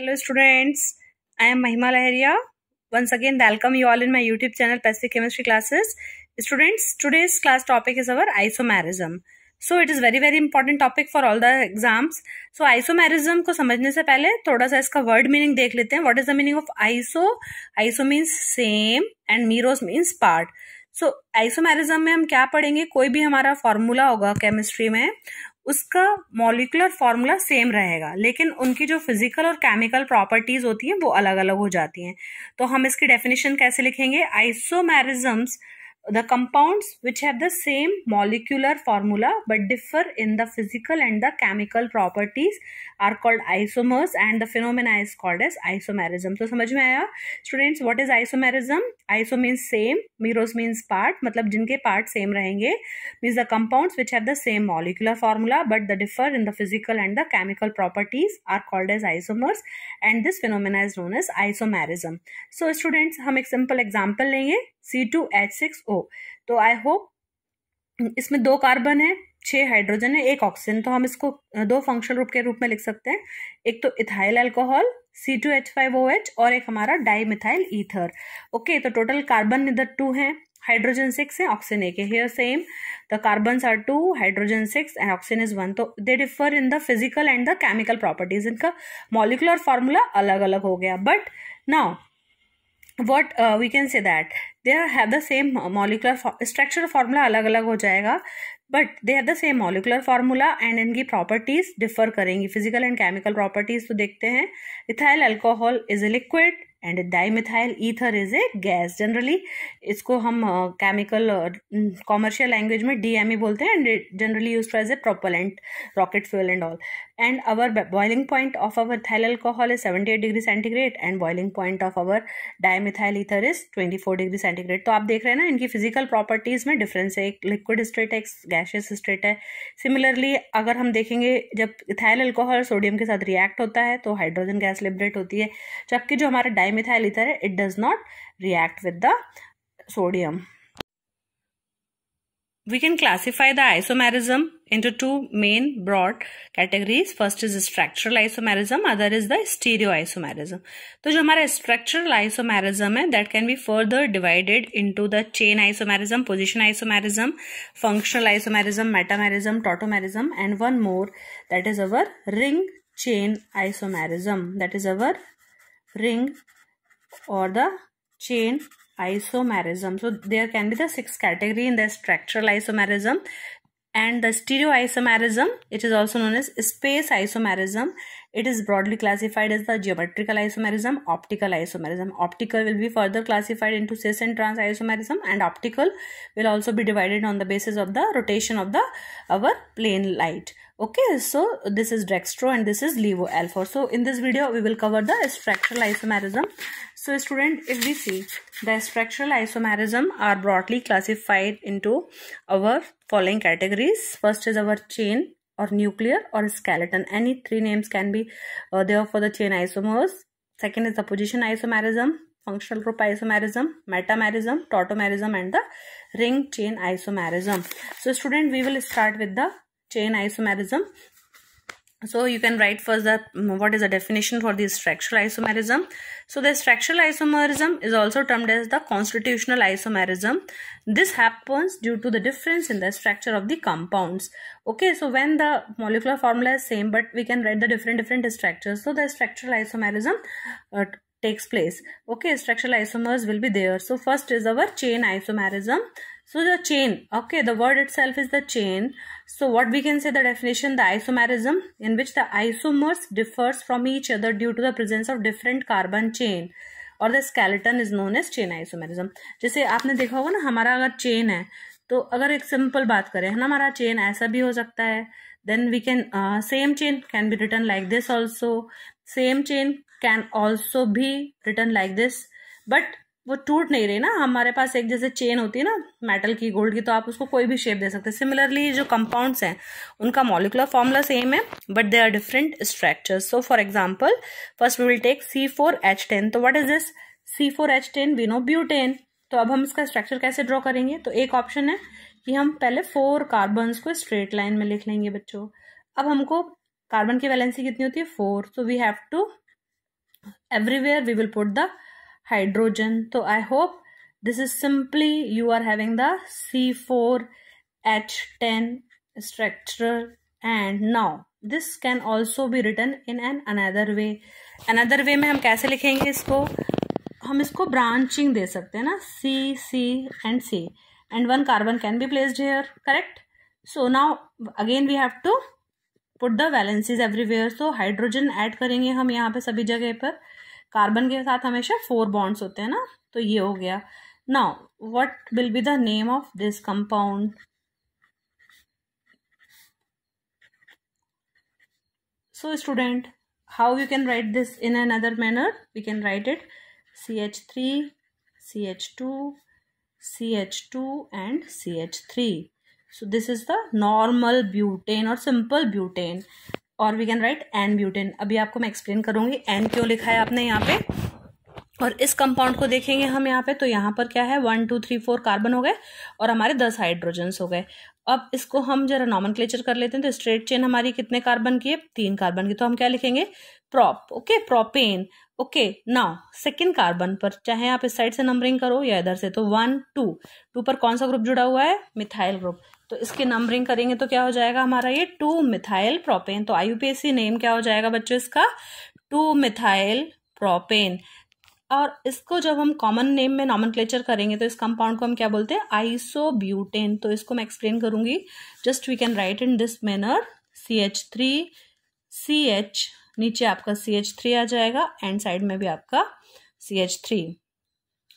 Hello students, I am Mahima Laharia. Once again welcome you all in my YouTube channel Pacific Chemistry Classes. Students, today's class topic is our isomerism. So it is very important topic for all the exams. So isomerism को समझने से पहले थोड़ा सा इसका word meaning देख लेते हैं. What is the meaning of iso? Iso means same and meros means part. So isomerism में हम क्या पढ़ेंगे? कोई भी हमारा फॉर्मूला होगा केमिस्ट्री में उसका मॉलिक्यूलर फॉर्मूला सेम रहेगा, लेकिन उनकी जो फिजिकल और केमिकल प्रॉपर्टीज होती हैं वो अलग अलग हो जाती हैं. तो हम इसकी डेफिनेशन कैसे लिखेंगे? आइसोमेरिज्म्स, the compounds which have the same molecular formula but differ in the physical and the chemical properties are called isomers and the phenomena is called as isomerism. तो समझ में आया students what is isomerism? Iso means same, meros means part, मतलब जिनके part same रहेंगे, means the compounds which have the same molecular formula but the differ in the physical and the chemical properties are called as isomers and this phenomena is known as isomerism. So students हम एक simple example लेंगे C2H6O. तो I hope इसमें 2 carbon है, 6 hydrogen है, 1 oxygen. तो हम इसको 2 फंक्शनल ग्रुप के रूप में लिख सकते हैं. एक तो इथाइल अल्कोहल C2H5OH और एक हमारा डाइमिथाइल ईथर. ओके, तो टोटल कार्बन इधर 2 हैं, हाइड्रोजन 6 है, ऑक्सीजन 1 है. Here same the carbons are 2, hydrogen 6 and oxygen is 1. तो they differ in the physical and the chemical properties. इनका मॉलिक्यूलर फॉर्मूला अलग अलग हो गया, but now what we can say that they have the same molecular structure formula अलग अलग हो जाएगा, but they have the same molecular formula and इनकी properties differ करेंगी, physical and chemical properties. तो देखते हैं, ethyl alcohol is a liquid and dimethyl ether is a gas. Generally इसको हम केमिकल कॉमर्शियल लैंग्वेज में DME बोलते हैं and generally used as a propellant, rocket fuel and all. And our boiling point of our ethyl alcohol is 78 degree centigrade and boiling point of our dimethyl ether is 24 degree centigrade. तो आप देख रहे हैं ना, इनकी physical properties में difference है, एक लिक्विड स्टेट है, एक गैशियस स्टेट है. सिमिलरली अगर हम देखेंगे, जब इथाइल अल्कोहल सोडियम के साथ रिएक्ट होता है तो हाइड्रोजन गैस लिबरेट होती है, जबकि जो हमारा डाइमिथाइल ईथर है it does not react with the sodium. We can classify the isomerism into 2 main broad categories. First is structural isomerism, other is the stereoisomerism. तो जो हमारा structural isomerism है, that can be further divided into the chain isomerism, position isomerism, functional isomerism, metamerism, tautomerism, and one more, that is our ring chain isomerism. That is our ring or the chain isomerism. So there can be the 6 category in the structural isomerism. And the stereoisomerism, it is also known as space isomerism. It is broadly classified as the geometrical isomerism, optical isomerism. Optical will be further classified into cis and trans isomerism, and optical will also be divided on the basis of the rotation of our plane light. Okay, so this is dextro and this is levo alpha. So in this video we will cover the structural isomerism. So student, if we see, the structural isomerism are broadly classified into our following categories. First is our chain or nuclear or skeleton. Any 3 names can be there for the chain isomers. Second is the position isomerism, functional group isomerism, metamerism, tautomerism, and the ring chain isomerism. So student, we will start with the chain isomerism. So you can write first what is the definition for the structural isomerism. So the structural isomerism is also termed as the constitutional isomerism. This happens due to the difference in the structure of the compounds. Okay, so when the molecular formula is same but we can write the different structures, so the structural isomerism takes place. Okay, structural isomers will be there. So first is our chain isomerism. So the chain, okay, the word itself is the chain. So what we can say the definition, the isomerism in which the isomers differs from each other due to the presence of different carbon chain और the skeleton is known as chain isomerism. जैसे आपने देखा होगा ना, हमारा अगर chain है तो अगर एक सिंपल बात करें ना, हमारा चेन ऐसा भी हो सकता है, then we can same chain can be written like this also, same chain can also be written like this, but वो टूट नहीं रही ना. हमारे पास एक जैसे चेन होती है ना मेटल की, गोल्ड की, तो आप उसको कोई भी शेप दे सकते हैं. सिमिलरली जो कंपाउंड्स हैं उनका मॉलिक्यूलर फॉर्मूला सेम है but they are different structures. So for example first we will take C4H10. तो what is this? C4H10 we know butane. तो अब हम इसका स्ट्रक्चर कैसे ड्रॉ करेंगे? तो एक ऑप्शन है कि हम पहले 4 कार्बन्स को स्ट्रेट लाइन में लिख लेंगे बच्चों. अब हमको कार्बन की वैलेंसी कितनी होती है? 4. So we have to everywhere we will put the hydrogen. So I hope this is simply you are having the C4H10 structure, and now this can also be written in an another way. Another way में हम कैसे लिखेंगे इसको, हम इसको branching दे सकते हैं ना, C C and C, and one carbon can be placed here, correct? So now again we have to put the valencies everywhere. So hydrogen add करेंगे हम यहाँ पे सभी जगह पर, कार्बन के साथ हमेशा 4 बॉन्ड्स होते हैं ना, तो ये हो गया. Now what will be the name of this compound? So student, how you can write this in another manner? We can write it CH3, CH2, CH2 and CH3. So this is the normal butane or simple butane, or we can write N-butane. अभी आपको मैं explain करूंगी N क्यों लिखा है आपने यहाँ पे. और इस कंपाउंड को देखेंगे हम यहाँ पे, तो यहाँ पर क्या है 1 2 3 4 कार्बन हो गए और हमारे 10 हाइड्रोजन्स हो गए. अब इसको हम जरा नॉमेनक्लेचर कर लेते हैं. तो स्ट्रेट चेन हमारी कितने कार्बन की है? 3 कार्बन की. तो हम क्या लिखेंगे? Prop. Okay, propane. Okay, now second carbon पर चाहे आप इस साइड से नंबरिंग करो या इधर से, तो 1 2 पर कौन सा ग्रुप जुड़ा हुआ है? Methyl group. तो इसकी नंबरिंग करेंगे तो क्या हो जाएगा हमारा ये 2 मिथाइल प्रोपेन. तो IUPAC नेम क्या हो जाएगा बच्चों इसका? 2 मिथाइल प्रोपेन. और इसको जब हम कॉमन नेम में नॉमेनक्लेचर करेंगे तो इस कंपाउंड को हम क्या बोलते हैं? आइसोब्यूटेन. तो इसको मैं एक्सप्लेन करूंगी. Just we can write in this manner CH3 CH, नीचे आपका CH3 आ जाएगा एंड साइड में भी आपका CH3.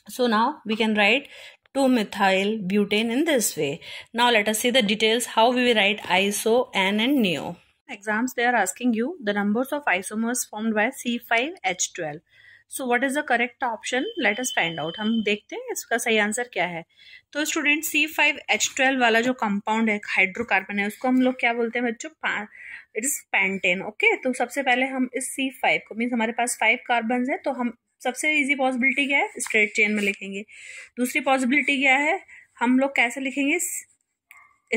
So now we can write 2 methyl butane in this way. Now let us see the details how we will write iso, N and neo. Exams they are asking you the numbers of isomers formed by C5H12. So what is the correct option? Let us find out. हम देखते हैं इसका सही answer क्या है. तो student C5H12 वाला जो कंपाउंड है, हाइड्रोकार्बन है, उसको हम लोग क्या बोलते हैं बच्चों? It is pentane. ओके, तो सबसे पहले हम इस C5 को, मीन्स हमारे पास 5 कार्बन है, तो हम सबसे इजी पॉसिबिलिटी क्या है? स्ट्रेट चेन में लिखेंगे. दूसरी पॉसिबिलिटी क्या है? हम लोग कैसे लिखेंगे?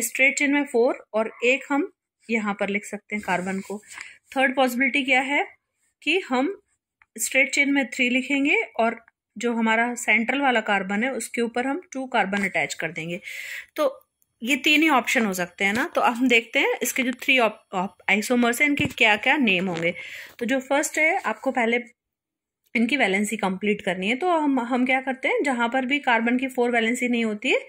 स्ट्रेट चेन में 4 और एक हम यहाँ पर लिख सकते हैं कार्बन को. थर्ड पॉसिबिलिटी क्या है कि हम स्ट्रेट चेन में 3 लिखेंगे और जो हमारा सेंट्रल वाला कार्बन है उसके ऊपर हम 2 कार्बन अटैच कर देंगे. तो ये 3 ही ऑप्शन हो सकते हैं ना. तो अब हम देखते हैं इसके जो 3 आइसोमर्स हैं इनके क्या क्या नेम होंगे. तो जो फर्स्ट है, आपको पहले इनकी वैलेंसी कंप्लीट करनी है. तो हम क्या करते हैं, जहां पर भी कार्बन की 4 वैलेंसी नहीं होती है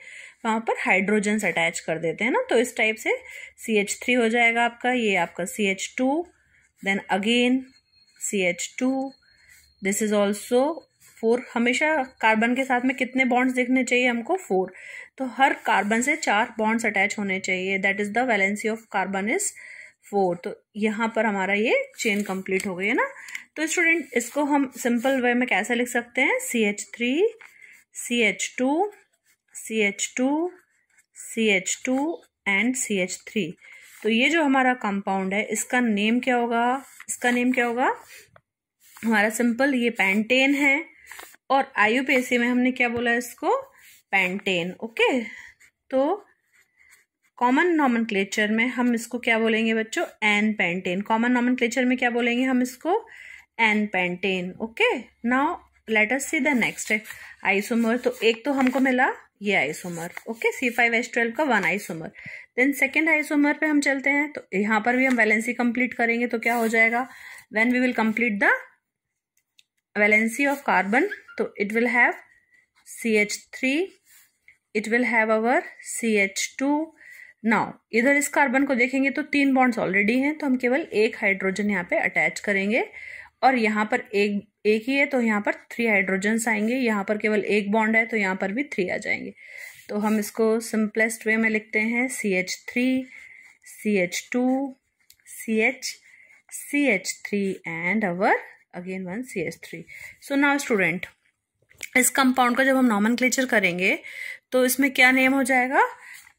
वहां पर हाइड्रोजन्स अटैच कर देते हैं ना. तो इस टाइप से CH3 हो जाएगा आपका, ये आपका CH2, then again CH2, this is also 4. हमेशा कार्बन के साथ में कितने बॉन्ड्स दिखने चाहिए हमको? 4. तो हर कार्बन से 4 बॉन्ड्स अटैच होने चाहिए. That is the valency of carbon is 4. तो यहाँ पर हमारा ये चेन कंप्लीट हो गई है ना. तो स्टूडेंट इसको हम सिंपल वे में कैसे लिख सकते हैं? CH3 CH2 CH2 CH2 and CH3. तो ये जो हमारा कंपाउंड है इसका नेम क्या होगा? इसका नेम क्या होगा हमारा? सिंपल ये पेंटेन है और IUPAC में हमने क्या बोला इसको? पेंटेन. ओके, तो कॉमन नॉमेनक्लेचर में हम इसको क्या बोलेंगे बच्चों? N pentane. कॉमन नॉमेनक्लेचर में क्या बोलेंगे हम इसको? N pentane. Okay, now let us see the next isomer. तो एक तो हमको मिला ये आइसोमर. ओके, C5H12 का 1 आइसोमर. देन सेकेंड आइसोमर पे हम चलते हैं. तो यहाँ पर भी हम वैलेंसी कंप्लीट करेंगे. तो क्या हो जाएगा? When we will complete the valency of carbon, तो it will have CH3, it will have our CH2. Now इधर इस कार्बन को देखेंगे तो 3 बॉन्ड्स ऑलरेडी हैं, तो हम केवल एक हाइड्रोजन यहाँ पे अटैच करेंगे और यहाँ पर एक ही है तो यहाँ पर 3 हाइड्रोजन्स आएंगे. यहाँ पर केवल एक बॉन्ड है तो यहाँ पर भी 3 आ जाएंगे. तो हम इसको सिंपलेस्ट वे में लिखते हैं CH3 CH2 CH3 and our again 1 CH3. So now student इस कंपाउंड का जब हम नॉमेनक्लेचर करेंगे तो इसमें क्या नेम हो जाएगा?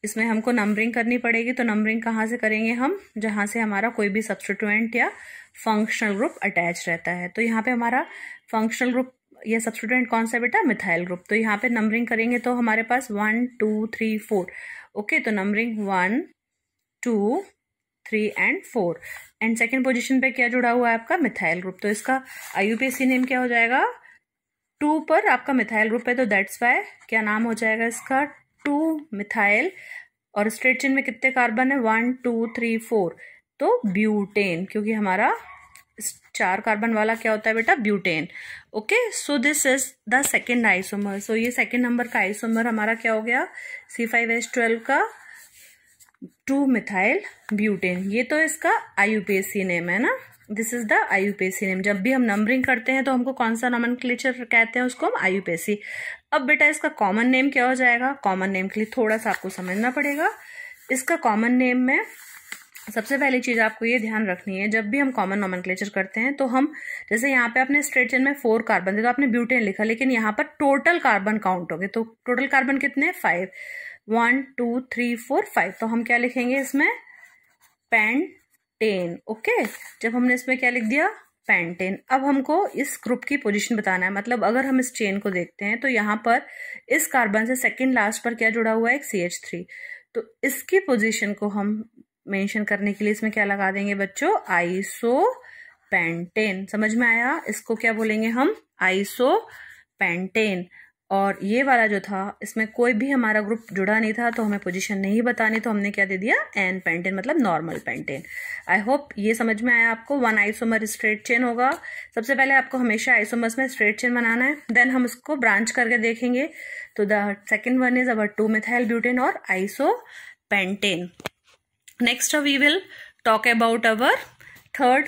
इसमें हमको नंबरिंग करनी पड़ेगी. तो नंबरिंग कहाँ से करेंगे हम? जहाँ से हमारा कोई भी सब्स्टिट्यूएंट या फंक्शनल ग्रुप अटैच रहता है. तो यहाँ पे हमारा फंक्शनल ग्रुप या सब्स्टिट्यूएंट कौन सा बेटा? Methyl group. तो यहाँ पे नंबरिंग करेंगे तो हमारे पास 1 2 3 4. ओके, तो numbering 1 2 3 and 4 and second position पे क्या जुड़ा हुआ है आपका मिथाइल ग्रुप, तो इसका IUPAC नेम क्या हो जाएगा, 2 पर आपका मिथाइल ग्रुप है तो दैट्स वाई क्या नाम हो जाएगा इसका 2 मिथाइल, और स्ट्रेट चेन में कितने कार्बन है 1 2 3 4, तो ब्यूटेन, क्योंकि हमारा 4 कार्बन वाला क्या होता है बेटा butane. Okay, so this is the second isomer. सो ये सेकेंड नंबर का आइसोमर हमारा क्या हो गया C5H12 का 2 मिथाइल ब्यूटेन। ये तो इसका IUPAC नेम है ना, this is the IUPAC name. जब भी हम नंबरिंग करते हैं तो हमको कौन सा नॉमेनक्लेचर कहते हैं, उसको हम IUPAC। अब बेटा इसका कॉमन नेम क्या हो जाएगा, कॉमन नेम के लिए थोड़ा सा आपको समझना पड़ेगा। इसका कॉमन नेम में सबसे पहली चीज आपको ये ध्यान रखनी है, जब भी हम कॉमन नॉमेनक्लेचर करते हैं तो हम जैसे यहाँ पे अपने स्ट्रेट चेन में 4 कार्बन थे तो आपने ब्यूटेन लिखा, लेकिन यहाँ पर टोटल कार्बन काउंट हो गए, तो टोटल कार्बन कितने 5, 1 2 3 4 5, तो हम क्या लिखेंगे इसमें पेंटेन। ओके, जब हमने इसमें क्या लिख दिया पेंटेन। अब हमको इस ग्रुप की पोजीशन बताना है, मतलब अगर हम इस चेन को देखते हैं तो यहाँ पर इस कार्बन से सेकेंड लास्ट पर क्या जुड़ा हुआ है एक CH3, तो इसकी पोजीशन को हम मेंशन करने के लिए इसमें क्या लगा देंगे बच्चों आइसोपेंटेन। समझ में आया, इसको क्या बोलेंगे हम आइसोपेंटेन। और ये वाला जो था इसमें कोई भी हमारा ग्रुप जुड़ा नहीं था तो हमें पोजीशन नहीं बतानी, तो हमने क्या दे दिया एन पेंटेन, मतलब नॉर्मल पेंटेन। आई होप ये समझ में आया आपको। 1 आइसोमर स्ट्रेट चेन होगा, सबसे पहले आपको हमेशा आइसोमर्स में स्ट्रेट चेन बनाना है, देन हम इसको ब्रांच करके देखेंगे। तो the second one is our 2 methyl butane और isopentane. Next we will talk about our third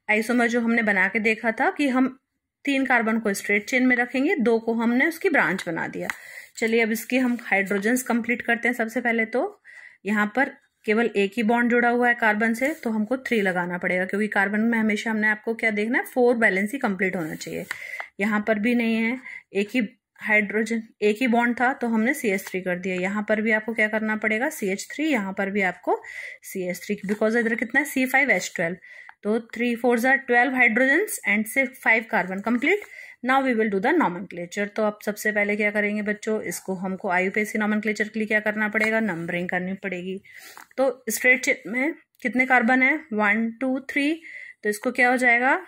isomer जो हमने बना के देखा था कि हम 3 कार्बन को स्ट्रेट चेन में रखेंगे, 2 को हमने उसकी ब्रांच बना दिया। चलिए अब इसकी हम हाइड्रोजन्स कंप्लीट करते हैं। सबसे पहले तो यहाँ पर केवल एक ही बॉन्ड जुड़ा हुआ है कार्बन से, तो हमको 3 लगाना पड़ेगा, क्योंकि कार्बन में हमेशा हमने आपको क्या देखना है 4 बैलेंस ही कंप्लीट होना चाहिए। यहाँ पर भी नहीं है, एक ही हाइड्रोजन एक ही बॉन्ड था तो हमने CH3 कर दिया। यहाँ पर भी आपको क्या करना पड़ेगा CH3, यहाँ पर भी आपको CH3, बिकॉज इधर कितना है C5H12, तो 3 4 are 12 hydrogens and 5 carbon complete. Now we will do the nomenclature. तो अब सबसे पहले क्या करेंगे बच्चों, इसको हमको IUPAC नॉमेनक्लेचर के लिए क्या करना पड़ेगा, नंबरिंग करनी पड़ेगी। तो स्ट्रेट चेन में कितने कार्बन है 1 2 3, तो इसको क्या हो जाएगा,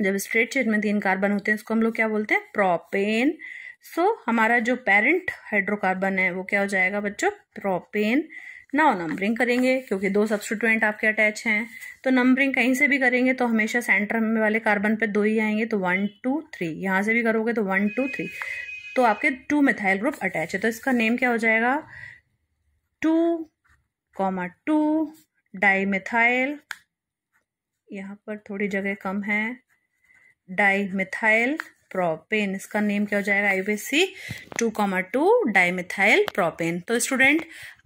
जब स्ट्रेट चेन में 3 कार्बन होते हैं इसको हम लोग क्या बोलते हैं प्रोपेन। सो हमारा जो पेरेंट हाइड्रोकार्बन है वो क्या हो जाएगा बच्चों प्रोपेन। नाउ नंबरिंग करेंगे, क्योंकि 2 सब्स्टिट्यूएंट आपके अटैच हैं, तो नंबरिंग कहीं से भी करेंगे तो हमेशा सेंटर में वाले कार्बन पे 2 ही आएंगे, तो 1 2 3, यहाँ से भी करोगे तो 1 2 3, तो आपके 2 मिथाइल ग्रुप अटैच है। तो इसका नेम क्या हो जाएगा 2,2 डाईमिथाइल, यहाँ पर थोड़ी जगह कम है, डाईमिथाइल प्रोपेन। इसका नेम क्या हो जाएगा IUPAC 2,2 डाईमिथाइल प्रोपेन। तो स्टूडेंट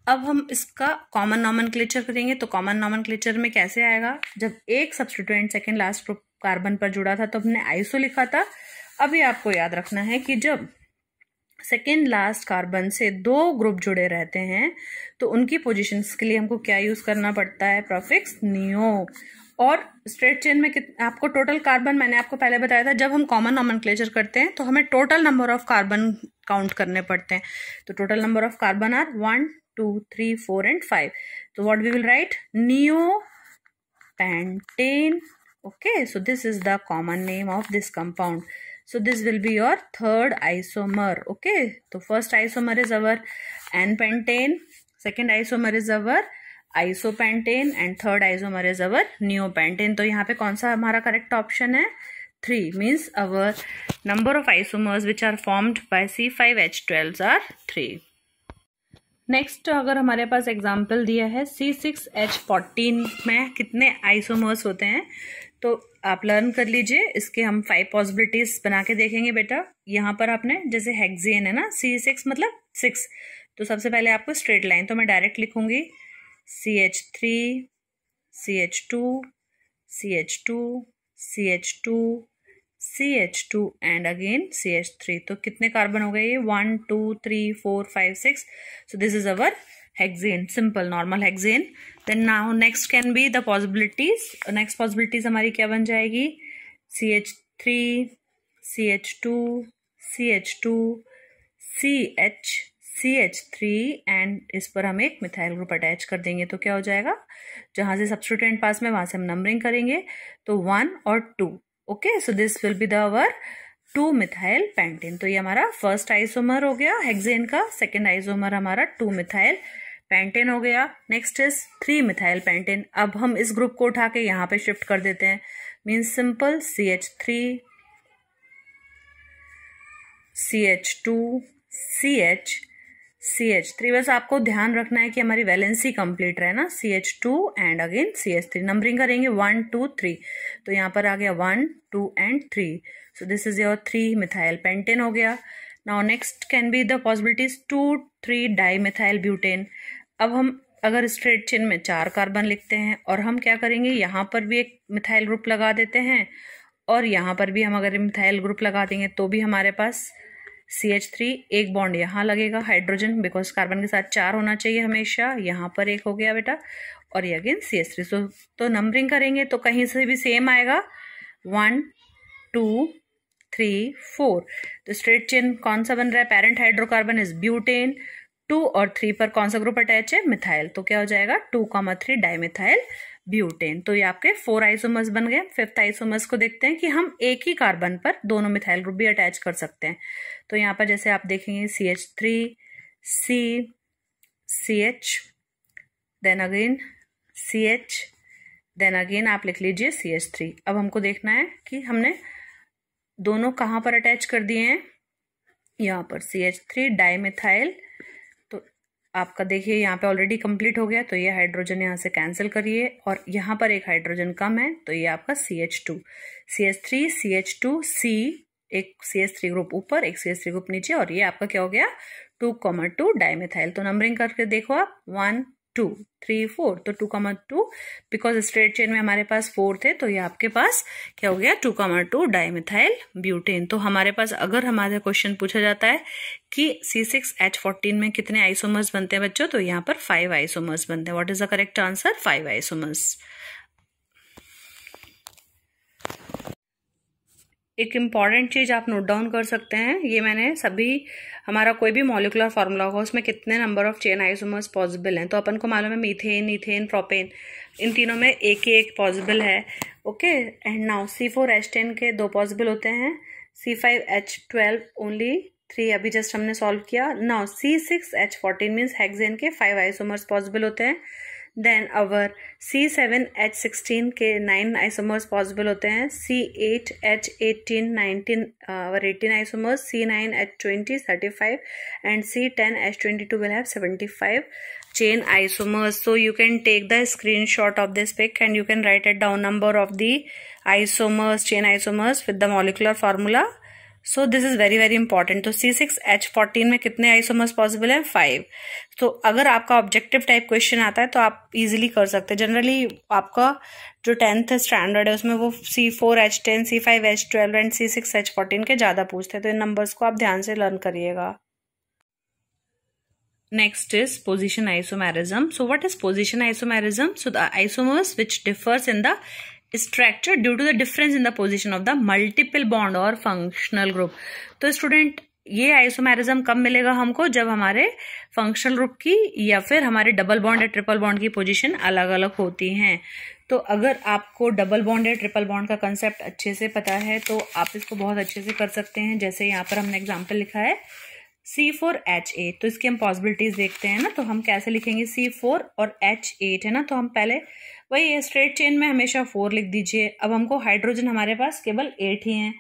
अब हम इसका कॉमन नॉमेनक्लेचर करेंगे। तो कॉमन नॉमेनक्लेचर में कैसे आएगा, जब एक सब्स्टिट्यूएंट सेकेंड लास्ट कार्बन पर जुड़ा था तो हमने आइसो लिखा था। अभी आपको याद रखना है कि जब सेकेंड लास्ट कार्बन से 2 ग्रुप जुड़े रहते हैं तो उनकी पोजीशंस के लिए हमको क्या यूज करना पड़ता है प्रॉफिक्स नियो। और स्ट्रेट चेन में आपको टोटल कार्बन मैंने आपको पहले बताया था, जब हम कॉमन नॉमेनक्लेचर करते हैं तो हमें total number of carbon count करने पड़ते हैं। तो total number of carbon are 1 2 3 4 and 5। तो what we will write neopentane. Okay, so this is the common name of this compound. So this will be your third isomer. Okay, so first isomer is our N-pentane, second isomer is our isopentane and third isomer is our neopentane. तो यहाँ पे कौन सा हमारा correct option है 3, means our number of isomers which are formed by C5H12 are 3. Next अगर हमारे पास example दिया है C6H14 में कितने आइसोमर्स होते हैं तो आप लर्न कर लीजिए। इसके हम 5 पॉसिबिलिटीज बना के देखेंगे बेटा। यहाँ पर आपने जैसे हेक्सेन है ना C6 मतलब 6, तो सबसे पहले आपको स्ट्रेट लाइन, तो मैं डायरेक्ट लिखूंगी CH3 CH2 CH2 CH2 CH2 and again CH3। तो कितने कार्बन हो गए ये 1 2 3 4 5 6। So this is our hexane, simple normal hexane. Then now next can be the possibilities. Next possibilities हमारी क्या बन जाएगी CH3 CH2 CH2 CH CH3 and इस पर हम एक मिथाइल ग्रुप अटैच कर देंगे तो क्या हो जाएगा, जहां से सब्स्टिट्यूएंट पास में वहां से हम नंबरिंग करेंगे तो 1 और 2. Okay, so this will be the our 2 methyl pentane. तो ये हमारा फर्स्ट आइसोमर हो गया हेक्सेन का. सेकेंड आइसोमर हमारा 2 मिथाइल पेंटेन हो गया. Next is 3 methyl pentane. अब हम इस ग्रुप को उठा के यहाँ पे शिफ्ट कर देते हैं. Means simple CH3 CH2 CH3. बस आपको ध्यान रखना है कि हमारी वैलेंसी कंप्लीट रहे ना. CH2 and again CH3. Numbering करेंगे 1 2 3. तो यहाँ पर आ गया 1 2 and 3. So this is your 3 methyl pentane हो गया. Now next can be the possibilities 2 3 di methyl butane. अब हम अगर स्ट्रेट चेन में 4 कार्बन लिखते हैं और हम क्या करेंगे, यहाँ पर भी एक मिथाइल ग्रुप लगा देते हैं और यहाँ पर भी हम अगर मिथाइल ग्रुप लगा देंगे तो भी हमारे पास CH3 एक बॉन्ड यहाँ लगेगा हाइड्रोजन, बिकॉज कार्बन के साथ 4 होना चाहिए हमेशा. यहाँ पर एक हो गया बेटा और ये अगेन CH3. तो नंबरिंग करेंगे तो कहीं से भी सेम आएगा 1 2 3 4. तो स्ट्रेट चेन कौन सा बन रहा है, पेरेंट हाइड्रोकार्बन इज ब्यूटेन. 2 और 3 पर कौन सा ग्रुप अटैच है, मिथाइल. तो क्या हो जाएगा 2,3 डाइमिथाइल ब्यूटेन. तो ये आपके 4 आइसोमर्स बन गए. 5th आइसोमर्स को देखते हैं कि हम एक ही कार्बन पर दोनों मिथाइल ग्रुप भी अटैच कर सकते हैं. तो यहाँ पर जैसे आप देखेंगे CH3 CH then again CH then again आप लिख लीजिए CH3. अब हमको देखना है कि हमने दोनों कहाँ पर अटैच कर दिए हैं. यहाँ पर CH3 डाइमिथाइल. तो आपका देखिए यहाँ पे ऑलरेडी कंप्लीट हो गया. तो ये हाइड्रोजन यहाँ से कैंसिल करिए और यहाँ पर एक हाइड्रोजन कम है तो ये आपका CH2 CH3 CH2 C. एक CH3 ग्रुप ऊपर एक CH3 ग्रुप नीचे और ये आपका क्या हो गया 2,2 डाइमिथाइल. तो नंबरिंग करके देखो आप 1 2 3 4. तो 2,2 बिकॉज स्ट्रेट चेन में हमारे पास 4 थे तो ये आपके पास क्या हो गया 2,2 डाइमिथाइल ब्यूटेन. तो हमारे पास अगर हमारे क्वेश्चन पूछा जाता है कि C6H14 में कितने आइसोमर्स बनते हैं बच्चों, तो यहाँ पर 5 आइसोमर्स बनते हैं. What is the correct answer, 5 isomers. एक इम्पॉर्टेंट चीज आप नोट डाउन कर सकते हैं, ये मैंने सभी हमारा कोई भी मॉलिकुलर फार्मूला होगा उसमें कितने number of chain isomers possible हैं. तो अपन को मालूम है मीथेन इथेन प्रोपेन इन तीनों में एक ही एक पॉसिबल है. ओके, एंड नाउ C4H10 के 2 पॉसिबल होते हैं. C5H12 ओनली 3 अभी जस्ट हमने सॉल्व किया. नाउ C6H14 मीन्स हेक्सेन के 5 आइसोमर्स पॉसिबल होते हैं. देन अवर C7H16 के 9 आइसोमर्स पॉसिबल होते हैं. C8H18 19 our 18 isomers. C9H20 35 and C10H22 will have 75 chain isomers. So you can take the screenshot of this pic and you can write it down number of the isomers, chain isomers with the molecular formula. So this is very very important. तो C6H14 में कितने isomers possible हैं, 5. तो अगर आपका objective type question आता है तो आप इजीली कर सकते हैं. जनरली आपका जो 10th स्टैंडर्ड है उसमें वो C4H10 C5H12 एंड C6H14 के ज्यादा पूछते हैं. तो इन नंबर्स को आप ध्यान से लर्न करिएगा. Next is position isomerism. So what is position isomerism? So the isomers which differs in the structure due to the difference in the position of the multiple bond or functional group. तो student ये isomerism कब मिलेगा हमको, जब हमारे functional group की या फिर हमारे डबल बॉन्ड या ट्रिपल बॉन्ड की पोजीशन अलग अलग होती हैं. तो अगर आपको डबल बॉन्ड या ट्रिपल बॉन्ड का कंसेप्ट अच्छे से पता है तो आप इसको बहुत अच्छे से कर सकते हैं. जैसे यहाँ पर हमने एग्जाम्पल लिखा है C4H8. तो इसकी हम पॉसिबिलिटीज देखते हैं ना. तो हम कैसे लिखेंगे, C4 और H8 है ना. तो हम पहले वही स्ट्रेट चेन में हमेशा 4 लिख दीजिए. अब हमको हाइड्रोजन हमारे पास केवल 8 ही हैं.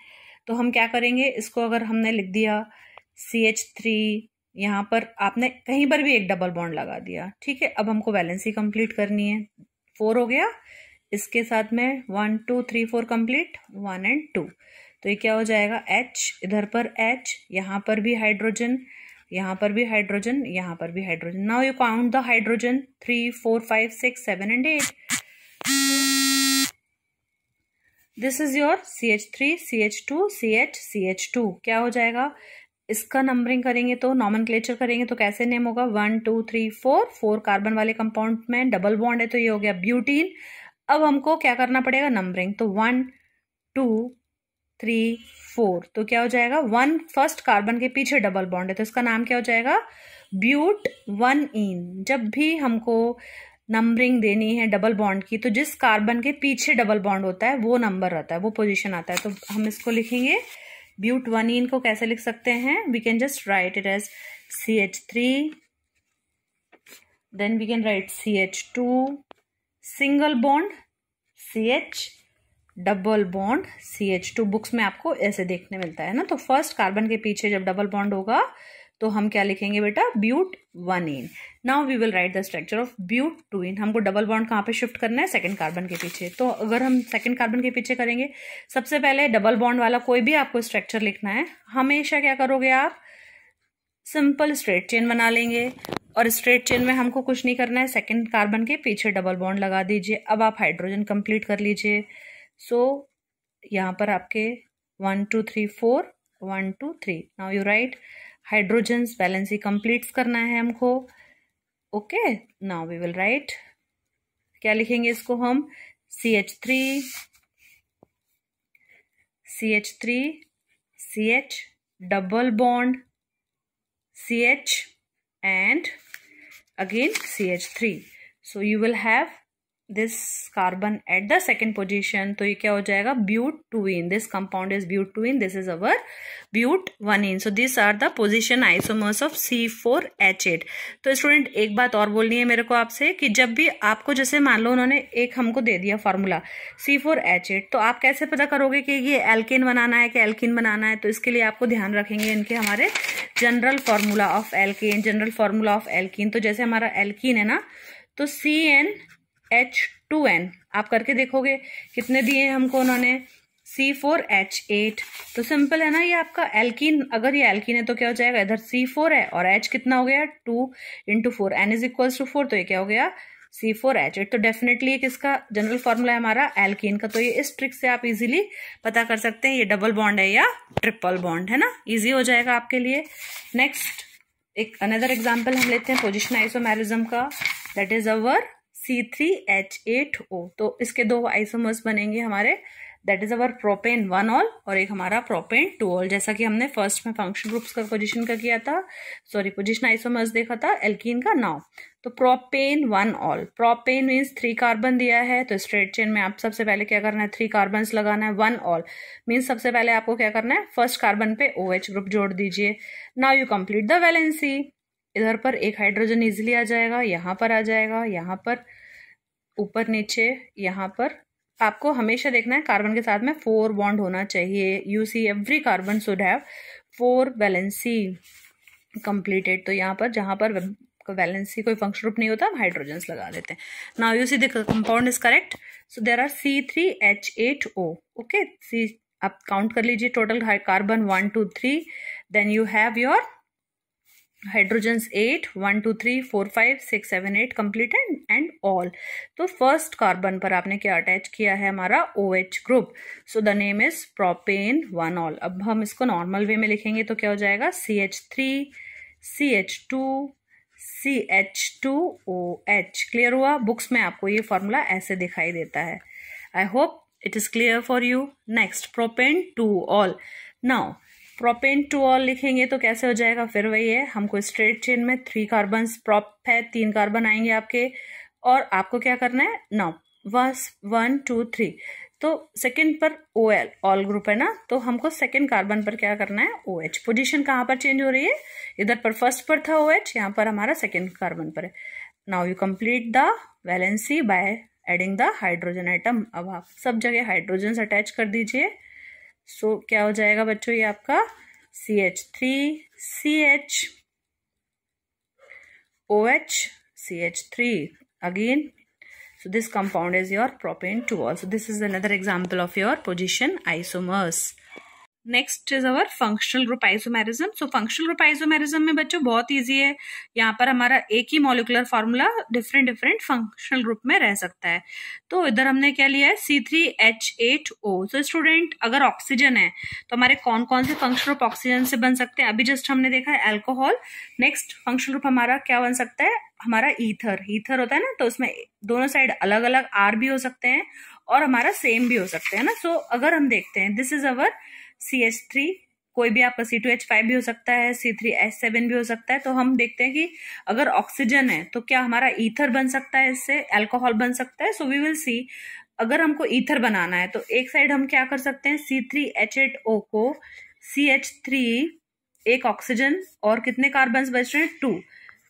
तो हम क्या करेंगे, इसको अगर हमने लिख दिया CH3, यहाँ पर आपने कहीं पर भी एक डबल बॉन्ड लगा दिया, ठीक है. अब हमको वैलेंसी कंप्लीट करनी है. 4 हो गया, इसके साथ में 1 2 3 4 कंप्लीट, 1 एंड 2. तो ये क्या हो जाएगा H, इधर पर H, यहाँ पर भी हाइड्रोजन, यहाँ पर भी हाइड्रोजन, यहाँ पर भी hydrogen. Now you count the hydrogen 3 4 5 6 7 and 8. This is your CH3 CH2 CH CH2. क्या हो जाएगा, इसका नंबरिंग करेंगे तो नॉमेनक्लेचर करेंगे तो कैसे नेम होगा, 1 2 3 4. 4 कार्बन वाले कंपाउंड में डबल बॉन्ड है तो ये हो गया ब्यूटीन. अब हमको क्या करना पड़ेगा, नंबरिंग. तो 1 2 3 4. तो क्या हो जाएगा, 1 फर्स्ट कार्बन के पीछे डबल बॉन्ड है तो इसका नाम क्या हो जाएगा ब्यूट 1इन, जब भी हमको नंबरिंग देनी है डबल बॉन्ड की, तो जिस कार्बन के पीछे डबल बॉन्ड होता है वो नंबर रहता है, वो पोजीशन आता है। तो हम इसको लिखेंगे ब्यूट 1इन को कैसे लिख सकते हैं, we can just write it as CH3, then we can write CH2 single bond CH, double bond CH2। Books में आपको ऐसे देखने मिलता है ना। तो फर्स्ट कार्बन के पीछे जब डबल बॉन्ड होगा तो हम क्या लिखेंगे बेटा, ब्यूट 1इन। Now we will write the structure of but 2इन। हमको डबल बॉन्ड कहाँ पे शिफ्ट करना है, सेकंड कार्बन के पीछे। तो अगर हम सेकंड कार्बन के पीछे करेंगे, सबसे पहले डबल बॉन्ड वाला कोई भी आपको स्ट्रक्चर लिखना है, हमेशा क्या करोगे आप, सिंपल स्ट्रेट चेन बना लेंगे। और स्ट्रेट चेन में हमको कुछ नहीं करना है, सेकंड कार्बन के पीछे डबल बॉन्ड लगा दीजिए। अब आप हाइड्रोजन कंप्लीट कर लीजिए। सो यहाँ पर आपके 1 2 3 4 1 2 3, now you write hydrogens valency complete करना है हमको। Okay, now we will write, क्या लिखेंगे इसको हम, CH3 CH3 CH double bond CH and again CH3. So you will have this carbon at the second position. तो ये क्या हो जाएगा, ब्यूट 2इन। दिस कंपाउंड इज ब्यूट 2इन, दिस इज अवर ब्यूट 1इन। So this are the position isomers of C4H8। तो student एक बात और बोलनी है मेरे को आपसे, कि जब भी आपको, जैसे मान लो उन्होंने एक हमको दे दिया फॉर्मूला C4H8, तो आप कैसे पता करोगे कि ये एल्केन बनाना है कि एल्कीन बनाना है। तो इसके लिए आपको ध्यान रखेंगे इनके हमारे general formula of alkene, general formula of alkene. तो जैसे हमारा एल्कीन है ना, तो CnH2n आप करके देखोगे कितने दिए हैं हमको उन्होंने, C4H8। तो सिंपल है ना, ये आपका एल्कीन, अगर ये एल्कीन है तो क्या हो जाएगा, इधर C4 है और H कितना हो गया, 2 × 4, N = 4, तो ये क्या हो गया, C4H8। तो डेफिनेटली ये किसका जनरल फॉर्मूला है, हमारा एल्कीन का। तो ये इस ट्रिक से आप इजीली पता कर सकते हैं ये डबल बॉन्ड है या ट्रिपल बॉन्ड है ना, इजी हो जाएगा आपके लिए। नेक्स्ट एक अनदर एग्जांपल हम लेते हैं पोजीशन आइसोमेरिज्म का, दैट इज अवर C3H8O। तो इसके दो आइसोमर्स बनेंगे हमारे, दैट इज अवर प्रोपेन 1ऑल और एक हमारा प्रोपेन 2ऑल। जैसा कि हमने फर्स्ट में फंक्शन ग्रुप्स का पोजीशन का किया था, सॉरी पोजीशन आइसोमर्स देखा था एल्कीन का। नाउ तो प्रोपेन 1ऑल, प्रोपेन मीन्स 3 कार्बन दिया है, तो स्ट्रेट चेन में आप सबसे पहले क्या करना है, 3 कार्बन लगाना है। 1ऑल मीन्स सबसे पहले आपको क्या करना है, फर्स्ट कार्बन पे OH ग्रुप जोड़ दीजिए। Now you complete the valency, इधर पर एक हाइड्रोजन इजिली आ जाएगा, यहाँ पर आ जाएगा, यहाँ पर ऊपर नीचे, यहाँ पर आपको हमेशा देखना है कार्बन के साथ में 4 बॉन्ड होना चाहिए। You see every carbon should have 4 valency completed. तो यहाँ पर जहाँ पर वैलेंसी कोई फंक्शन ग्रुप नहीं होता, हम हाइड्रोजन्स लगा देते हैं। Now you see the compound is correct, so there are C3H8O। Okay, see आप काउंट कर लीजिए total carbon 1 2 3, then you have your hydrogens 8 1 2 3 4 5 6 7 8 completed and all. तो फर्स्ट कार्बन पर आपने क्या अटैच किया है, हमारा OH group. So the name is propane 1ऑल। अब हम इसको नॉर्मल वे में लिखेंगे तो क्या हो जाएगा, CH3 CH2 CH2OH। क्लियर हुआ, बुक्स में आपको ये फॉर्मूला ऐसे दिखाई देता है। I hope it is clear for you. Next propane 2ऑल। नाउ प्रोपेन 2ऑल लिखेंगे तो कैसे हो जाएगा, फिर वही है, हमको स्ट्रेट चेन में 3 कार्बन, प्रोप है 3 कार्बन आएंगे आपके, और आपको क्या करना है, नाउ 1 2 3, तो सेकंड पर OL ऑल ग्रुप है ना, तो हमको सेकंड कार्बन पर क्या करना है, OH। पोजीशन कहाँ पर चेंज हो रही है, इधर पर फर्स्ट पर था OH, यहाँ पर हमारा सेकंड कार्बन पर है। Now you complete the valency by adding the hydrogen atom. अब आप सब जगह हाइड्रोजन अटैच कर दीजिए। सो क्या हो जाएगा बच्चों, ये आपका CH3 CH OH CH3 again. So this compound is your propane 2ऑल. So this is another example of your position isomers. Next is our functional group isomerism. So functional group isomerism में बच्चों बहुत इजी है, यहाँ पर हमारा एक ही molecular formula different functional group में रह सकता है। तो इधर हमने क्या लिया है, C3H8O। सो स्टूडेंट अगर ऑक्सीजन है तो हमारे कौन कौन से फंक्शनल ग्रुप ऑक्सीजन से बन सकते हैं, अभी जस्ट हमने देखा है अल्कोहल। नेक्स्ट फंक्शनल ग्रुप हमारा क्या बन सकता है, हमारा ईथर। ईथर होता है ना, तो उसमें दोनों साइड अलग अलग R भी हो सकते हैं और हमारा सेम भी हो सकते हैं ना। सो अगर हम देखते हैं, दिस इज अवर CH3 कोई भी आपका C2H5 भी हो सकता है, C3H7 भी हो सकता है। तो हम देखते हैं कि अगर ऑक्सीजन है तो क्या हमारा ईथर बन सकता है, इससे अल्कोहल बन सकता है। सो वी विल सी, अगर हमको ईथर बनाना है तो एक साइड हम क्या कर सकते हैं, C3H8O को CH3, एक ऑक्सीजन और कितने कार्बन बच रहे हैं, 2।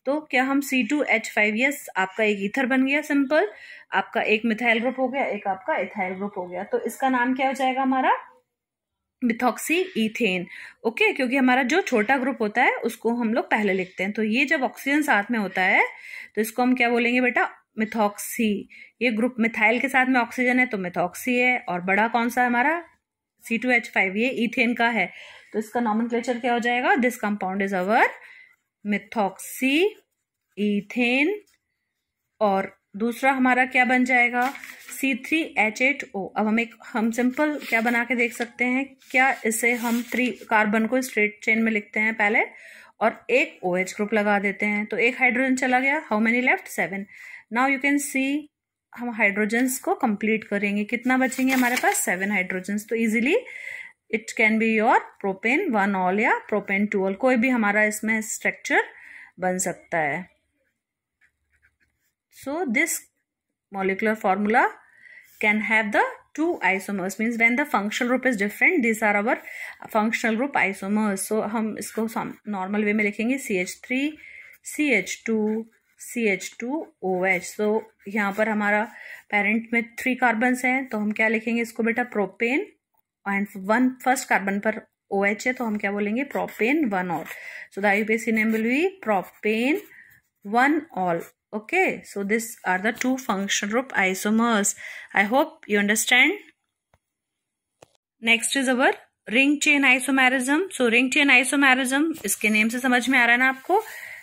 तो क्या हम C2H5, यस, आपका एक ईथर बन गया सिंपल, आपका एक मिथाइल ग्रुप हो गया, एक आपका इथाइल ग्रुप हो गया। तो इसका नाम क्या हो जाएगा हमारा, मिथॉक्सी ईथेन। ओके, क्योंकि हमारा जो छोटा ग्रुप होता है उसको हम लोग पहले लिखते हैं। तो ये जब ऑक्सीजन साथ में होता है तो इसको हम क्या बोलेंगे बेटा, मिथॉक्सी। ये ग्रुप मिथाइल के साथ में ऑक्सीजन है तो मिथॉक्सी है, और बड़ा कौन सा हमारा C2H5, ये ईथेन का है। तो इसका नॉमेनक्लेचर क्या हो जाएगा, this compound is our methoxy ethane. और दूसरा हमारा क्या बन जाएगा, C3H8O। अब हम सिंपल क्या बना के देख सकते हैं, क्या इसे हम 3 कार्बन को स्ट्रेट चेन में लिखते हैं पहले, और एक OH ग्रुप लगा देते हैं। तो एक हाइड्रोजन चला गया, how many left, 7। Now you can see, हम हाइड्रोजन्स को कंप्लीट करेंगे, कितना बचेंगे हमारे पास, 7 हाइड्रोजन्स। तो easily it can be your propane 1 all या प्रोपेन 2 ऑल, कोई भी हमारा इसमें स्ट्रक्चर बन सकता है। So this molecular formula can have the 2 isomers, means when the functional group is different, these are our functional group isomers. So हम इसको नॉर्मल वे में लिखेंगे, CH3 CH2 CH2OH। so यहाँ पर हमारा पेरेंट में 3 कार्बन्स हैं, तो हम क्या लिखेंगे इसको बेटा, प्रोपेन, एंड 1 फर्स्ट कार्बन पर OH है तो हम क्या बोलेंगे, propane 1 all. so the IUPAC name will be propane 1 all. Okay, so these are the 2 functional group isomers. I hope you understand. Next is our ring chain isomerism. So ring chain isomerism, इसके name से समझ में आ रहा है ना आपको,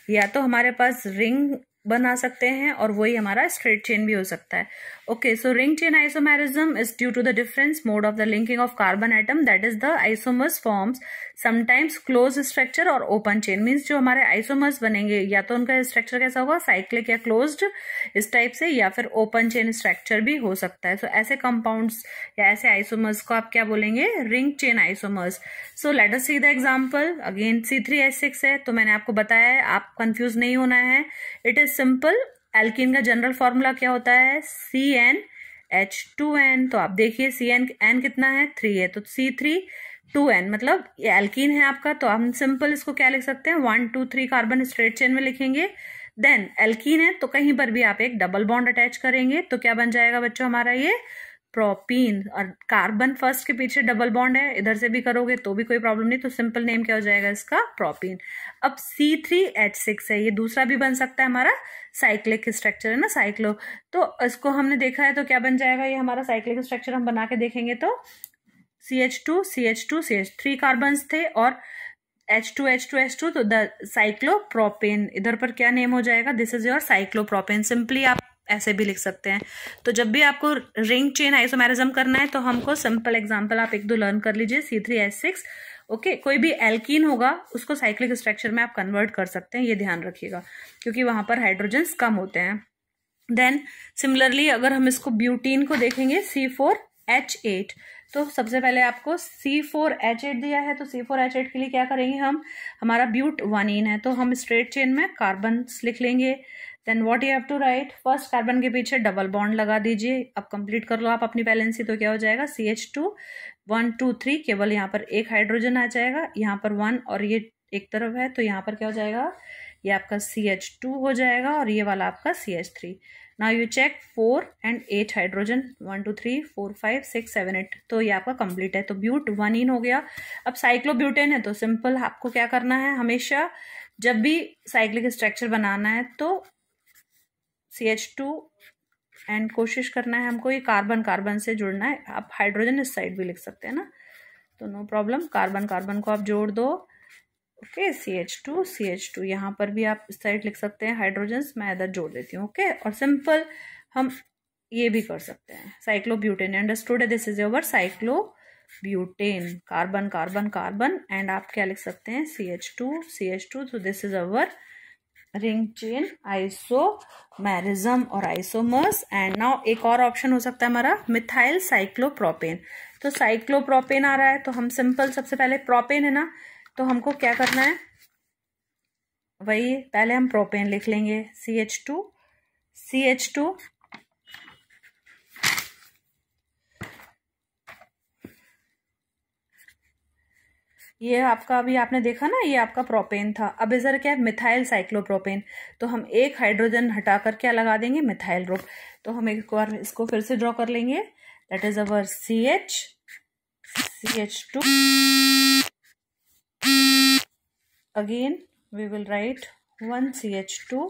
या तो हमारे पास रिंग बना सकते हैं और वही हमारा स्ट्रेट चेन भी हो सकता है। Okay, so ring chain isomerism is due to the difference mode of the linking of carbon atom, that is the isomers forms sometimes close structure और ओपन चेन। मीन्स जो हमारे आइसोमर्स बनेंगे या तो उनका स्ट्रक्चर कैसा होगा, साइक्लिक या क्लोज्ड इस टाइप से, या फिर ओपन चेन स्ट्रक्चर भी हो सकता है। सो ऐसे कंपाउंड्स या ऐसे आइसोमर्स को आप क्या बोलेंगे, ring chain isomers. So let us see the example. Again C3H6 है, तो मैंने आपको बताया है, आप कंफ्यूज नहीं होना है, इट इज सिंपल। एल्कीन का जनरल फॉर्मूला क्या होता है, CnH2n। तो आप देखिए CnN कितना है, 3 है, तो C3 2n, मतलब ये एल्कीन है आपका। तो हम सिंपल इसको क्या लिख सकते हैं, 1 2 3 कार्बन स्ट्रेट चेन में लिखेंगे। देन एल्कीन है तो कहीं पर भी आप एक डबल बॉन्ड अटैच करेंगे तो क्या बन जाएगा बच्चों हमारा, ये प्रोपीन। और कार्बन फर्स्ट के पीछे डबल बॉन्ड है, इधर से भी करोगे तो भी कोई प्रॉब्लम नहीं, तो सिंपल नेम क्या हो जाएगा इसका, प्रोपीन। अब C3H6 है, ये दूसरा भी बन सकता है, हमारा साइक्लिक स्ट्रक्चर है ना, साइक्लो। तो इसको हमने देखा है तो क्या बन जाएगा, ये हमारा साइक्लिक स्ट्रक्चर हम बना के देखेंगे तो CH2 CH2 CH3 कार्बन थे और H2 H2 H2, तो द साइक्लोप्रोपेन, इधर पर क्या नेम हो जाएगा, this is your cyclopropane. Simply आप ऐसे भी लिख सकते हैं। तो जब भी आपको रिंग चेन आइसोमेरिज्म करना है तो हमको सिंपल एग्जांपल आप 1-2 लर्न कर लीजिए। C3H6, ओके, कोई भी एल्कीन होगा उसको साइक्लिक स्ट्रक्चर में आप कन्वर्ट कर सकते हैं, ये ध्यान रखिएगा, क्योंकि वहां पर हाइड्रोजन्स कम होते हैं। देन सिमिलरली अगर हम इसको ब्यूटीन को देखेंगे, C4H8, तो सबसे पहले आपको C4H8 दिया है, तो C4H8 के लिए क्या करेंगे हम, हमारा ब्यूट 1इन है, तो हम स्ट्रेट चेन में कार्बन लिख लेंगे। Then what you have to write, first carbon के पीछे डबल बॉन्ड लगा दीजिए। अब कंप्लीट कर लो आप अपनी बैलेंसी, तो क्या हो जाएगा, CH2 1 2 3, केवल यहाँ पर एक हाइड्रोजन आ जाएगा, यहाँ पर 1 और ये एक तरफ है, तो यहाँ पर क्या हो जाएगा, ये आपका CH2 हो जाएगा और ये वाला आपका CH3। Now you check 4 and 8 hydrogen, 1 2 3 4 5 6 7 8, तो ये आपका कंप्लीट है, तो ब्यूट 1इन हो गया। अब साइक्लोब्यूटेन है, तो सिंपल आपको क्या करना है, हमेशा जब भी साइक्लिक स्ट्रक्चर बनाना है तो CH2 एंड कोशिश करना है हमको ये कार्बन कार्बन से जुड़ना है। आप हाइड्रोजन इस साइड भी लिख सकते हैं ना, तो नो प्रॉब्लम, कार्बन कार्बन को आप जोड़ दो। ओके, CH2 यहाँ पर भी आप इस साइड लिख सकते हैं हाइड्रोजन्स, मैं इधर जोड़ देती हूँ। ओके, और सिंपल हम ये भी कर सकते हैं, साइक्लोब्यूटेन, अंडरस्टूड है, this is your cyclobutane, carbon carbon carbon, and आप क्या लिख सकते हैं, CH2, तो this is our ring chain isomerism और आइसोमर्स। एंड नाउ एक और ऑप्शन हो सकता है हमारा मिथाइल साइक्लोप्रोपेन। तो साइक्लोप्रोपेन आ रहा है तो हम सिंपल, सबसे पहले प्रोपेन है ना, तो हमको क्या करना है, वही पहले हम प्रोपेन लिख लेंगे, CH2 ये आपका, अभी आपने देखा ना, ये आपका प्रोपेन था। अब इधर क्या है, मिथाइल साइक्लोप्रोपेन। तो हम एक हाइड्रोजन हटा कर क्या लगा देंगे, मिथाइल ग्रुप। तो हम एक बार इसको फिर से ड्रॉ कर लेंगे, that is our CH2। Again we will write 1 CH2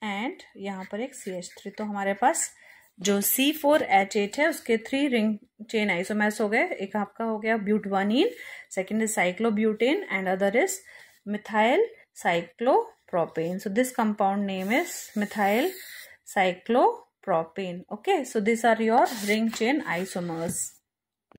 and यहाँ पर एक CH3। तो हमारे पास जो C4H8 है उसके 3 रिंग चेन आइसोमर्स हो गए। एक आपका हो गया ब्यूटवानीन, second is cyclobutane and other is methyl cyclopropane. So this compound name is methyl cyclopropane. Okay, so this are your ring chain isomers.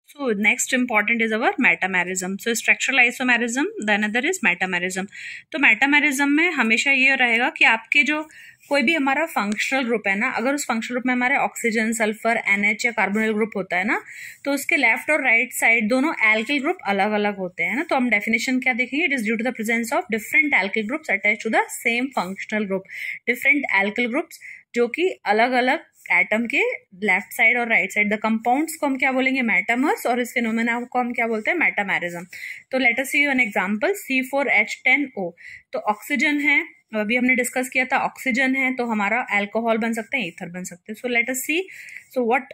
So next important is our metamerism. So structural isomerism, the another is metamerism. तो metamerism में हमेशा ये रहेगा कि आपके जो कोई भी हमारा फंक्शनल ग्रुप है ना, अगर उस फंक्शनल ग्रुप में हमारे ऑक्सीजन, सल्फर, NH या कार्बोनिल ग्रुप होता है ना, तो उसके लेफ्ट और राइट साइड दोनों एल्किल ग्रुप अलग अलग होते हैं ना। तो हम डेफिनेशन क्या देखेंगे, it is due to the presence of different alkyl groups attach to the same functional group. Different alkyl groups जो कि अलग अलग एटम के लेफ्ट साइड और राइट साइड, द कंपाउंड्स को हम क्या बोलेंगे, मेटामर्स, और इस फिनोमेना को हम क्या बोलते हैं, मेटामेरिज्म। तो let us see an example, C4H10O। तो ऑक्सीजन है, अभी हमने डिस्कस किया था, ऑक्सीजन है तो हमारा अल्कोहल बन सकते हैं, ईथर बन सकते हैं। So let us C, so what,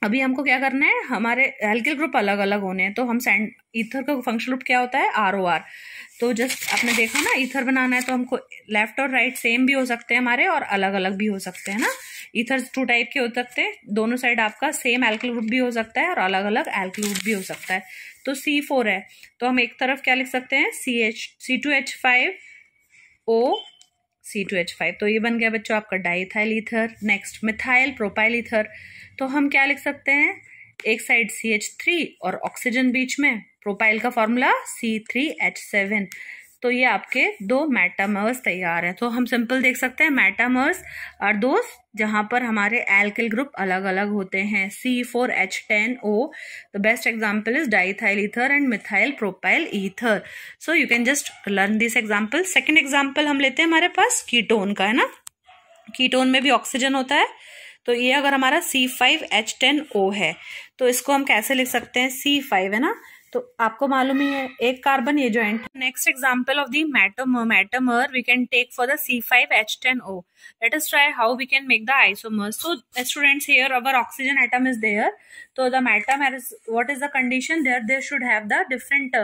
अभी हमको क्या करना है, हमारे एल्किल ग्रुप अलग अलग होने हैं। तो हम ईथर का फंक्शनल ग्रुप क्या होता है, ROR। तो जस्ट आपने देखा ना, ईथर बनाना है तो हमको लेफ्ट और राइट सेम भी हो सकते हैं हमारे, और अलग अलग भी हो सकते हैं ना। ईथर 2 टाइप के हो सकते हैं, दोनों साइड आपका सेम एल्किल ग्रुप भी हो सकता है और अलग अलग एल्किल ग्रुप भी हो सकता है। तो C4 है तो हम एक तरफ क्या लिख सकते हैं, C2H5O C2H5। तो ये बन गया बच्चों आपका diethyl ether. Next methyl propyl ether. तो हम क्या लिख सकते हैं, एक साइड CH3 और ऑक्सीजन बीच में, प्रोपाइल का फॉर्मूला C3H7। तो ये आपके 2 मेटामर्स तैयार हैं। तो हम सिंपल देख सकते हैं, मेटामर्स आर दोस जहां पर हमारे एल्किल ग्रुप अलग अलग होते हैं। C4H10O, the best example is diethyl ether and methyl propyl ether. So you can just learn this example. Second example हम लेते हैं हमारे पास कीटोन का, है ना। कीटोन में भी ऑक्सीजन होता है। तो ये अगर हमारा C5H10O है तो इसको हम कैसे लिख सकते हैं, C5 है ना, तो आपको मालूम ही है एक कार्बन ये joint. Next example of the metamer we can take for the C5H10O. Let us try how we can make the isomers. So students, here our oxygen atom is there. So the metamer is, what is the condition there? They should have the different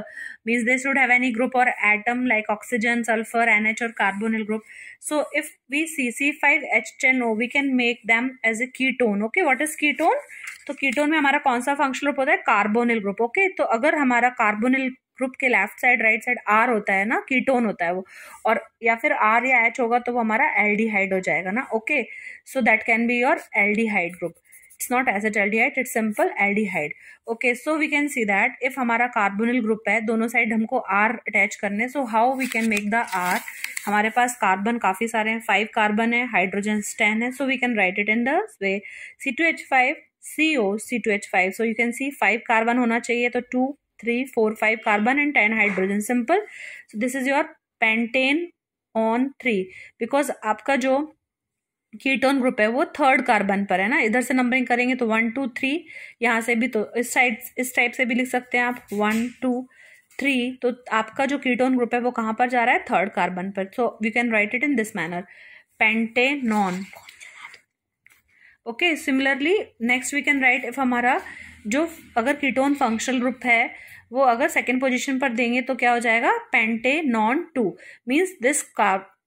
means they should have any group or atom like oxygen, sulfur, NH or carbonyl group. So if we see C5H10O, we can make them as a ketone. Okay, what is ketone? तो ketone में हमारा कौन सा functional group होता है, carbonyl group. Okay, तो अगर हमारा कार्बोनिल ग्रुप के left side right side R होता है ना, कीटोन होता है वो, और या फिर R या H होगा तो वो हमारा एल्डिहाइड हो जाएगा ना। Okay, so that can be your aldehyde group. It's not acetaldehyde, it's simple aldehyde. Okay, so we can see that if हमारा कार्बोनिल ग्रुप है, दोनों साइड हमको R अटैच करने, so how we can make the R। हमारे पास carbon काफी सारे हैं, 5 carbon है, हाइड्रोजन 10 है। So we can write it in the way C2H5CO C2H5। So you can see 5 carbon होना चाहिए, तो 2, 3, 4, 5 carbon and 10 hydrogen, simple. So this is your pentane on 3, because आपका जो कीटोन ग्रुप है वो 3rd कार्बन पर है ना। इधर से नंबरिंग करेंगे तो 1, 2, 3, यहाँ से भी तो इस साइड इस टाइप से भी लिख सकते हैं आप 1, 2, 3। तो आपका जो कीटोन ग्रुप है वो कहाँ पर जा रहा है, 3rd कार्बन पर। So we can write it in this manner, pentanone. Okay, similarly next we can write, if हमारा जो अगर कीटोन फंक्शनल ग्रुप है वो अगर सेकेंड पोजीशन पर देंगे तो क्या हो जाएगा, pentanone 2, means this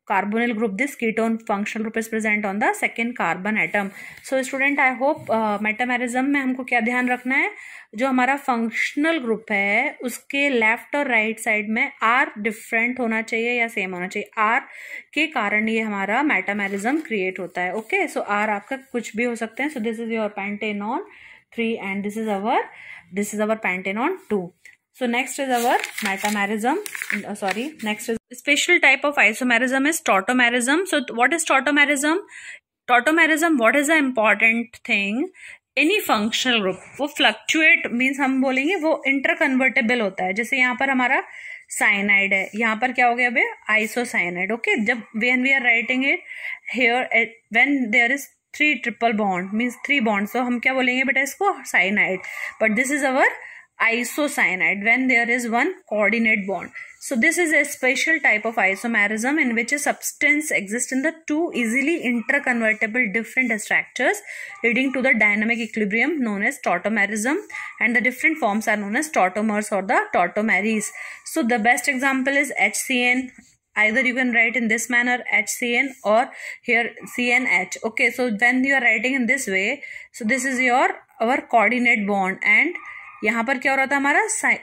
carbonyl group, this ketone functional group is present on the second carbon atom. So student, I hope metamerism में हमको क्या ध्यान रखना है, जो हमारा फंक्शनल ग्रुप है उसके लेफ्ट और राइट साइड में R डिफरेंट होना चाहिए या सेम होना चाहिए। R के कारण ये हमारा मेटामेरिज्म क्रिएट होता है। ओके, सो R आपका कुछ भी हो सकते हैं। सो this is your pentanone 3 and this is our pentanone 2। So next is our metamerism. Next is special type of isomerism is tautomerism. So what is tautomerism? Tautomerism, what is the important thing? Any functional group वो fluctuate means हम बोलेंगे वो interconvertible होता है. जैसे यहाँ पर हमारा साइनाइड है, यहाँ पर क्या हो गया बे आइसोसाइनाइड. ओके, जब when we are writing it here when there is 3 triple bond means 3 bonds, so हम क्या बोलेंगे बेटा इसको cyanide. But this is our isocyanide when there is one coordinate bond. So this is a special type of isomerism in which a substance exists in the two easily interconvertible different structures leading to the dynamic equilibrium known as tautomerism, and the different forms are known as tautomers or the tautomeres. So the best example is HCN. Either you can write in this manner HCN or here CNH. Okay, so when you are writing in this way, so this is our coordinate bond, and यहाँ पर क्या हो रहा था हमारा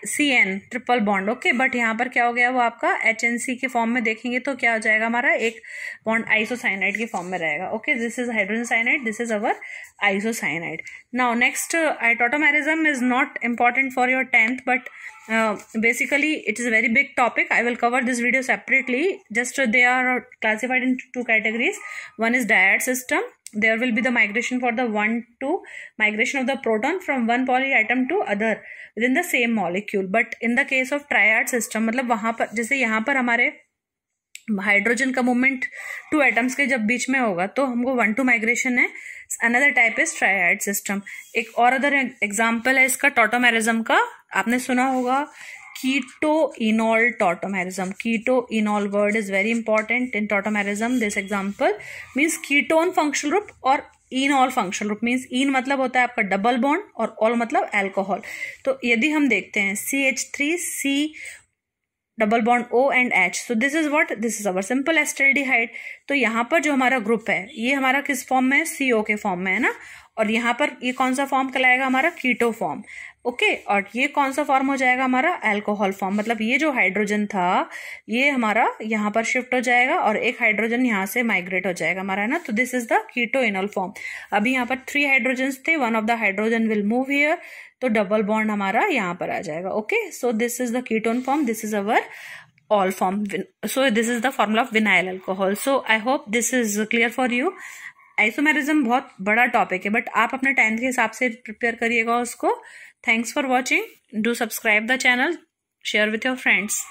CN triple bond. Okay, but यहाँ पर क्या हो गया वो आपका HNC के फॉर्म में देखेंगे तो क्या हो जाएगा हमारा एक बॉन्ड आइसोसाइनाइड के फॉर्म में रहेगा. Okay, this is hydrogen cyanide, this is our isocyanide. Now next, tautomerism is not important for your 10th, but basically it is a very big topic. I will cover this video separately. Just they are classified into 2 categories. One is dyad system. There will be the migration for the 1-2 migration of the proton from one poly atom to other within the same molecule. But in the case of triad system, मतलब वहां पर जैसे यहाँ पर हमारे hydrogen का movement 2 atoms के जब बीच में होगा तो हमको 1-2 माइग्रेशन है. Another type is triad system. एक और अदर एग्जाम्पल है इसका tautomerism का, आपने सुना होगा keto-enol tautomerism. Keto-enol word is very important in tautomerism. This example means ketone functional group और enol functional group means en मतलब होता है आपका डबल बॉन्ड और ऑल मतलब अल्कोहल. तो यदि हम देखते हैं CH3C double bond O and H, so this is what, this is our simple acetaldehyde. तो यहाँ पर जो हमारा ग्रुप है ये हमारा किस फॉर्म में है, CO के फॉर्म में है ना, और यहाँ पर ये कौन सा फॉर्म कहलाएगा हमारा कीटो फॉर्म. ओके, और ये कौन सा फॉर्म हो जाएगा हमारा अल्कोहल फॉर्म. मतलब ये जो हाइड्रोजन था ये हमारा यहाँ पर शिफ्ट हो जाएगा और एक हाइड्रोजन यहाँ से माइग्रेट हो जाएगा हमारा, है ना. तो दिस इज द कीटो-एनोल फॉर्म. अभी यहाँ पर 3 हाइड्रोजन थे, one of the hydrogen will move here, तो डबल बॉन्ड हमारा यहाँ पर आ जाएगा. Okay, so this is the ketone form, this is our all form. So this is the formula of vinyl alcohol. So I hope this is clear for you. Isomerism बहुत बड़ा topic है, but आप अपने time के हिसाब से prepare करिएगा उसको. Thanks for watching. Do subscribe the channel, share with your friends.